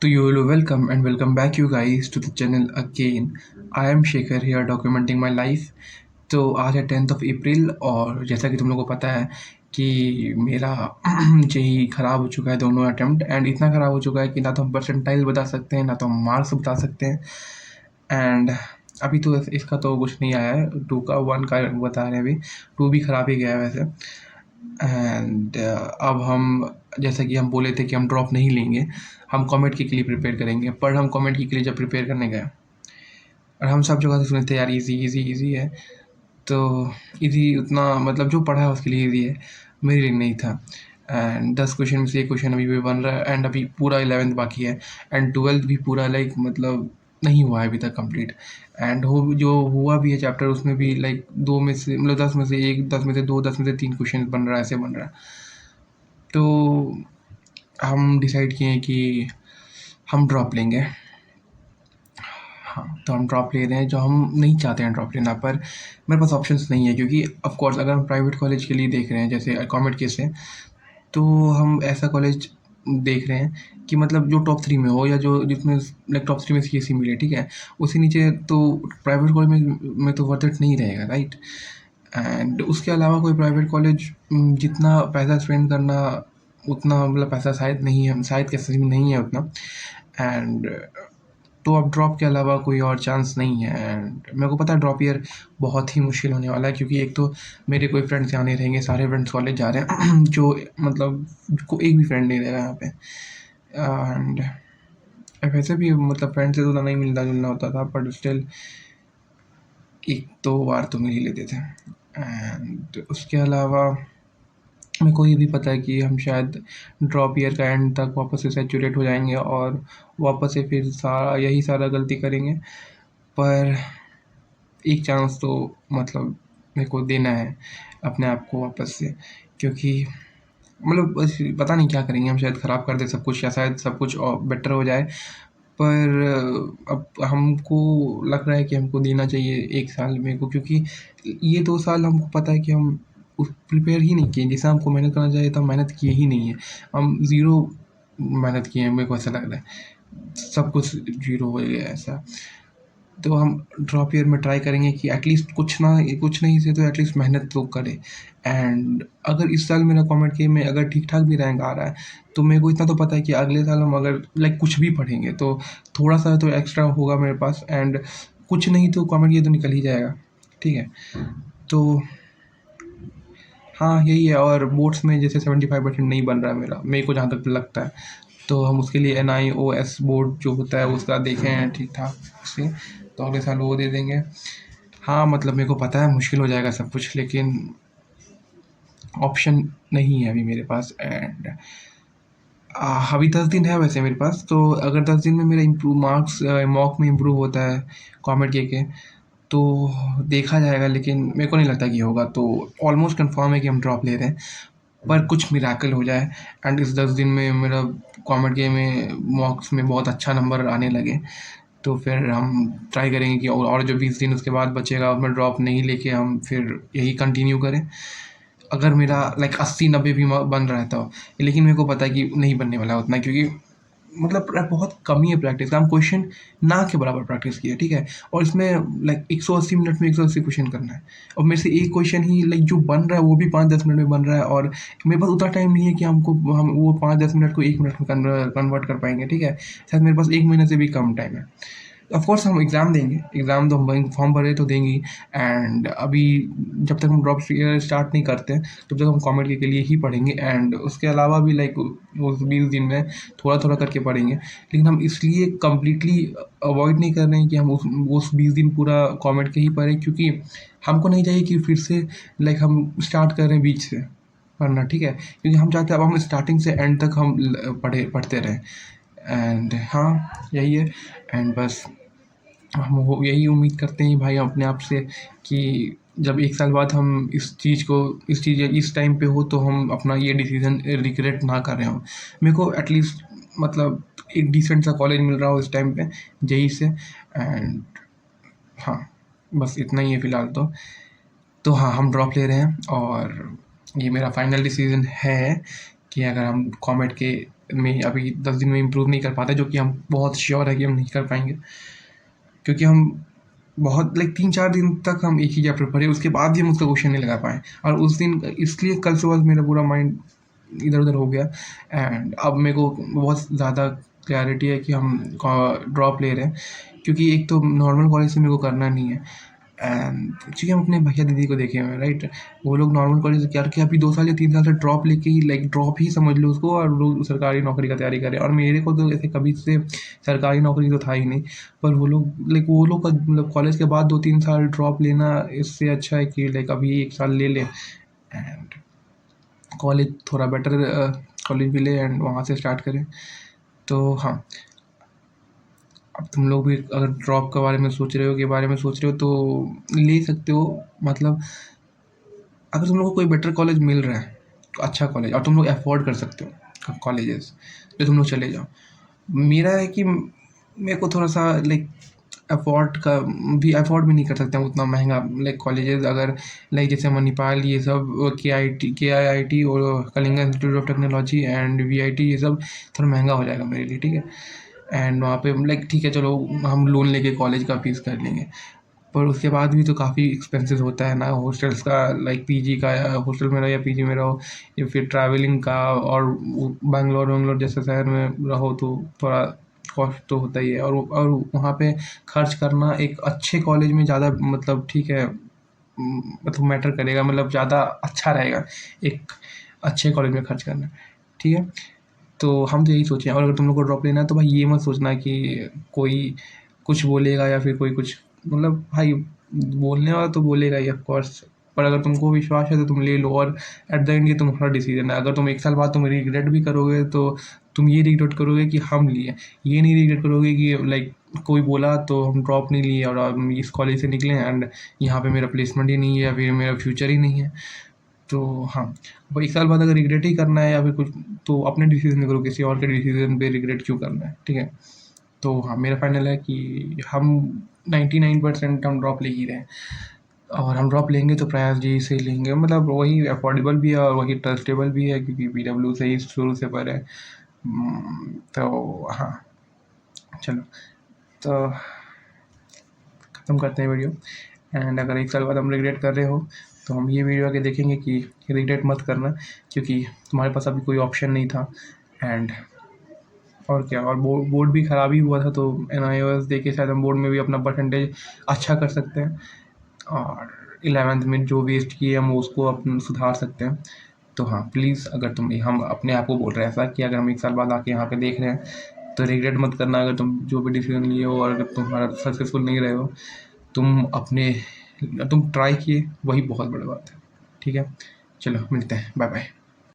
To you all, welcome and welcome back, you guys, to the channel again. I am Shekhar here documenting my life. तो आज है 10th of April और जैसा कि तुम लोगों को पता है कि मेरा जेई ख़राब हो चुका है दोनों अटेम्प्ट एंड इतना ख़राब हो चुका है कि ना तो हम परसेंटाइल बता सकते हैं ना तो हम मार्क्स बता सकते हैं एंड अभी तो इसका तो कुछ नहीं आया है 2 का 1 का बता रहे हैं अभी 2 भी ख़राब ही गया है वैसे एंड अब हम जैसा कि हम बोले थे कि हम ड्रॉप नहीं लेंगे हम कॉमेट के लिए प्रिपेयर करेंगे पर हम कॉमेट के लिए जब प्रिपेयर करने गए और हम सब जगह से सुने थे यार इजी इजी इजी है तो इजी उतना मतलब जो पढ़ा है उसके लिए इजी है मेरे लिए नहीं था एंड 10 क्वेश्चन में से एक क्वेश्चन अभी भी बन रहा है एंड अभी पूरा 11th बाकी है एंड 12th भी पूरा लाइक मतलब नहीं हुआ है अभी तक कंप्लीट एंड हो जो हुआ भी है चैप्टर उसमें भी लाइक 2 में से मतलब 10 में से 1 10 में से 2 10 में से 3 क्वेश्चन बन रहा है ऐसे बन रहा है तो हम डिसाइड किए कि हम ड्रॉप लेंगे हाँ तो हम ड्रॉप ले रहे हैं जो हम नहीं चाहते हैं ड्रॉप लेना पर मेरे पास ऑप्शंस नहीं है क्योंकि ऑफ कोर्स अगर हम प्राइवेट कॉलेज के लिए देख रहे हैं जैसे कॉमेट के से तो हम ऐसा कॉलेज देख रहे हैं कि मतलब जो टॉप 3 में हो या जो जिसमें लाइक टॉप 3 में सीएससी मिले ठीक है उससे नीचे तो प्राइवेट कॉलेज में तो वर्थ इट नहीं रहेगा राइट एंड उसके अलावा कोई प्राइवेट कॉलेज जितना पैसा स्पेंड करना उतना मतलब पैसा शायद नहीं है शायद कैसे भी नहीं है उतना एंड तो अब ड्रॉप के अलावा कोई और चांस नहीं है एंड मेरे को पता है ड्रॉप ईयर बहुत ही मुश्किल होने वाला है क्योंकि एक तो मेरे कोई फ्रेंड्स यहाँ नहीं रहेंगे सारे फ्रेंड्स कॉलेज जा रहे हैं जो मतलब को एक भी फ्रेंड नहीं रहेगा यहाँ पे एंड वैसे भी मतलब फ्रेंड से तो नहीं मिलना जुलना होता था बट स्टिल एक दो बार तो मिल ही लेते थे एंड उसके अलावा मेरे को ये भी पता है कि हम शायद ड्रॉप ईयर का एंड तक वापस से सैचुरेट हो जाएंगे और वापस से फिर सारा यही सारा गलती करेंगे पर एक चांस तो मतलब मेरे को देना है अपने आप को वापस से क्योंकि मतलब बस पता नहीं क्या करेंगे हम शायद ख़राब कर दें सब कुछ या शायद सब कुछ और बेटर हो जाए पर अब हमको लग रहा है कि हमको देना चाहिए 1 साल मेरे को क्योंकि ये 2 साल हमको पता है कि हम उस प्रिपेयर ही नहीं किए जैसा हमको मेहनत करना चाहिए था हम मेहनत किए ही नहीं है हम ज़ीरो मेहनत किए हैं मेरे को ऐसा लग रहा है सब कुछ ज़ीरो हो गया है ऐसा तो हम ड्रॉप ईयर में ट्राई करेंगे कि एटलीस्ट कुछ नहीं से तो एटलीस्ट मेहनत तो करें एंड अगर इस साल मेरा कॉमेट के में अगर ठीक ठाक भी रैंक आ रहा है तो मेरे को इतना तो पता है कि अगले साल हम अगर लाइक कुछ भी पढ़ेंगे तो थोड़ा सा तो एक्स्ट्रा होगा मेरे पास एंड कुछ नहीं तो कॉमेट ये तो निकल ही जाएगा ठीक है तो हाँ यही है और बोर्ड्स में जैसे 75% नहीं बन रहा है मेरे को जहाँ तक लगता है तो हम उसके लिए NIOS बोर्ड जो होता है उसका देखें हैं ठीक ठाक से तो अगले साल वो दे देंगे हाँ मतलब मेरे को पता है मुश्किल हो जाएगा सब कुछ लेकिन ऑप्शन नहीं है अभी मेरे पास एंड अभी 10 दिन है वैसे मेरे पास तो अगर 10 दिन में मेरा इम्प्रूव मार्क्स मॉक में इम्प्रूव होता है कॉमेट के तो देखा जाएगा लेकिन मेरे को नहीं लगता कि होगा तो ऑलमोस्ट कंफर्म है कि हम ड्रॉप ले रहे हैं पर कुछ मिराकल हो जाए एंड इस 10 दिन में मेरा कॉमेट के में मॉक्स में बहुत अच्छा नंबर आने लगे तो फिर हम ट्राई करेंगे कि और जो 20 दिन उसके बाद बचेगा उसमें ड्रॉप नहीं लेके हम फिर यही कंटिन्यू करें अगर मेरा लाइक 80-90 भी बन रहा है तो लेकिन मेरे को पता है कि नहीं बनने वाला उतना क्योंकि मतलब बहुत कमी है प्रैक्टिस का हम क्वेश्चन ना के बराबर प्रैक्टिस किए ठीक है और इसमें लाइक 180 मिनट में 180 क्वेश्चन करना है और मेरे से एक क्वेश्चन ही लाइक जो बन रहा है वो भी 5-10 मिनट में बन रहा है और मेरे पास उतना टाइम नहीं है कि हम वो 5-10 मिनट को 1 मिनट में कन्वर्ट कर पाएंगे ठीक है शायद मेरे पास 1 महीने से भी कम टाइम है ऑफ कोर्स हम एग्ज़ाम देंगे एग्ज़ाम तो हम फॉर्म भरे तो देंगे एंड अभी जब तक हम ड्रॉप स्टार्ट नहीं करते तब तक हम कॉमेडी के लिए ही पढ़ेंगे एंड उसके अलावा भी लाइक वो 20 दिन में थोड़ा थोड़ा करके पढ़ेंगे लेकिन हम इसलिए कम्प्लीटली अवॉइड नहीं कर रहे हैं कि हम उस 20 दिन पूरा कॉमेड के ही पढ़ें क्योंकि हमको नहीं चाहिए कि फिर से लाइक हम स्टार्ट कर रहे हैं बीच से पढ़ना ठीक है क्योंकि हम चाहते हैं अब हम स्टार्टिंग से एंड तक हम पढ़ते रहें एंड हाँ यही है एंड बस हम वो यही उम्मीद करते हैं भाई अपने आप से कि जब 1 साल बाद हम इस टाइम पे हो तो हम अपना ये डिसीज़न रिग्रेट ना कर रहे हों मेरे को एटलीस्ट मतलब एक डिसेंट सा कॉलेज मिल रहा हो इस टाइम पे जेई से एंड हाँ बस इतना ही है फ़िलहाल तो हाँ हम ड्रॉप ले रहे हैं और ये मेरा फाइनल डिसीज़न है कि अगर हम कॉमेट के में अभी 10 दिन में इम्प्रूव नहीं कर पाते, जो कि हम बहुत श्योर है कि हम नहीं कर पाएंगे, क्योंकि हम बहुत 3-4 दिन तक हम एक ही चैप्टर पढ़े, उसके बाद भी हम उसका क्वेश्चन नहीं लगा पाए। और उस दिन इसलिए कल सुबह मेरा पूरा माइंड इधर उधर हो गया। एंड अब मेरे को बहुत ज़्यादा क्लैरिटी है कि हम ड्रॉप ले रहे हैं, क्योंकि एक तो नॉर्मल कॉलेज से मेरे को करना नहीं है। एंड क्योंकि हम अपने भैया दीदी को देखे हुए हैं, राइट, वो लोग नॉर्मल कॉलेज से क्या कि अभी 2 साल या 3 साल से ड्रॉप लेके ही ड्रॉप ही समझ लो उसको, और लोग सरकारी नौकरी का तैयारी करें। और मेरे को तो ऐसे कभी से सरकारी नौकरी तो था ही नहीं। पर वो लोग का कॉलेज के बाद 2-3 साल ड्रॉप लेना, इससे अच्छा है कि अभी 1 साल ले लें एंड कॉलेज थोड़ा बेटर कॉलेज भी ले एंड वहाँ से स्टार्ट करें। तो हाँ, अब तुम लोग भी अगर ड्रॉप के बारे में सोच रहे हो तो ले सकते हो। मतलब अगर तुम लोग को कोई बेटर कॉलेज मिल रहा है, अच्छा कॉलेज, और तुम लोग अफोर्ड कर सकते हो कॉलेजेस, तो तुम लोग चले जाओ। मेरा है कि मेरे को थोड़ा सा अफोर्ड भी नहीं कर सकते हम उतना महंगा कॉलेजेस। अगर जैसे मणिपाल, ये सब KIIT और Kalinga institute of technology and VIT, ये सब थोड़ा महंगा हो जाएगा मेरे लिए, ठीक है। एंड वहाँ पे ठीक है, चलो हम लोन लेके कॉलेज का फीस कर लेंगे, पर उसके बाद भी तो काफ़ी एक्सपेंसेस होता है ना, हॉस्टल्स का, PG का, या हॉस्टल में रहो या PG में रहो, या फिर ट्रैवलिंग का। और बैंगलोर जैसे शहर में रहो तो थोड़ा कॉस्ट तो होता ही है। और वहाँ पे खर्च करना एक अच्छे कॉलेज में ज़्यादा ठीक है, मैटर करेगा, ज़्यादा अच्छा रहेगा एक अच्छे कॉलेज में खर्च करना, ठीक है। तो हम तो यही सोचे हैं। और अगर तुम लोग को ड्रॉप लेना है तो भाई ये मत सोचना कि कोई कुछ बोलेगा या फिर कोई कुछ, भाई बोलने वाला तो बोलेगा ही, ऑफ कोर्स। पर अगर तुमको विश्वास है तो तुम ले लो, और एट द एंड ये तुम्हारा डिसीजन है। अगर तुम 1 साल बाद तुम रिग्रेट भी करोगे तो तुम ये रिग्रेट करोगे कि हम लिए, ये नहीं रिग्रेट करोगे कि कोई बोला तो हम ड्रॉप नहीं लिए और हम इस कॉलेज से निकले एंड यहाँ पे मेरा प्लेसमेंट ही नहीं है या फिर मेरा फ्यूचर ही नहीं है। तो हाँ, अब 1 साल बाद अगर रिग्रेट ही करना है या फिर कुछ, तो अपने डिसीजन में करो, किसी और के डिसीजन पे रिग्रेट क्यों करना है, ठीक है। तो हाँ, मेरा फाइनल है कि हम 99% हम ड्रॉप ले ही रहे हैं, और हम ड्रॉप लेंगे तो प्रयास जी से ही लेंगे। वही अफोर्डेबल भी है और वही ट्रस्टेबल भी है, क्योंकि PW से ही शुरू से पढ़े हैं। तो हाँ, चलो, तो ख़त्म करते हैं वीडियो। एंड अगर 1 साल बाद हम रिग्रेट कर रहे हो तो हम ये वीडियो आके देखेंगे कि रिग्रेट मत करना, क्योंकि तुम्हारे पास अभी कोई ऑप्शन नहीं था। एंड और क्या, और बोर्ड भी ख़राब ही हुआ था, तो NIOS दे के शायद हम बोर्ड में भी अपना परसेंटेज अच्छा कर सकते हैं, और 11th में जो वेस्ट किए हम उसको अपन सुधार सकते हैं। तो हाँ, प्लीज़, अगर हम अपने आप को बोल रहे हैं ऐसा कि अगर हम 1 साल बाद आके यहाँ पे देख रहे हैं तो रिग्रेट मत करना। अगर तुम जो भी डिसीजन लिए हो और अगर तुम्हारा सक्सेसफुल नहीं रहे हो, तुम ट्राई किए, वही बहुत बड़ी बात है, ठीक है। चलो, मिलते हैं, बाय बाय।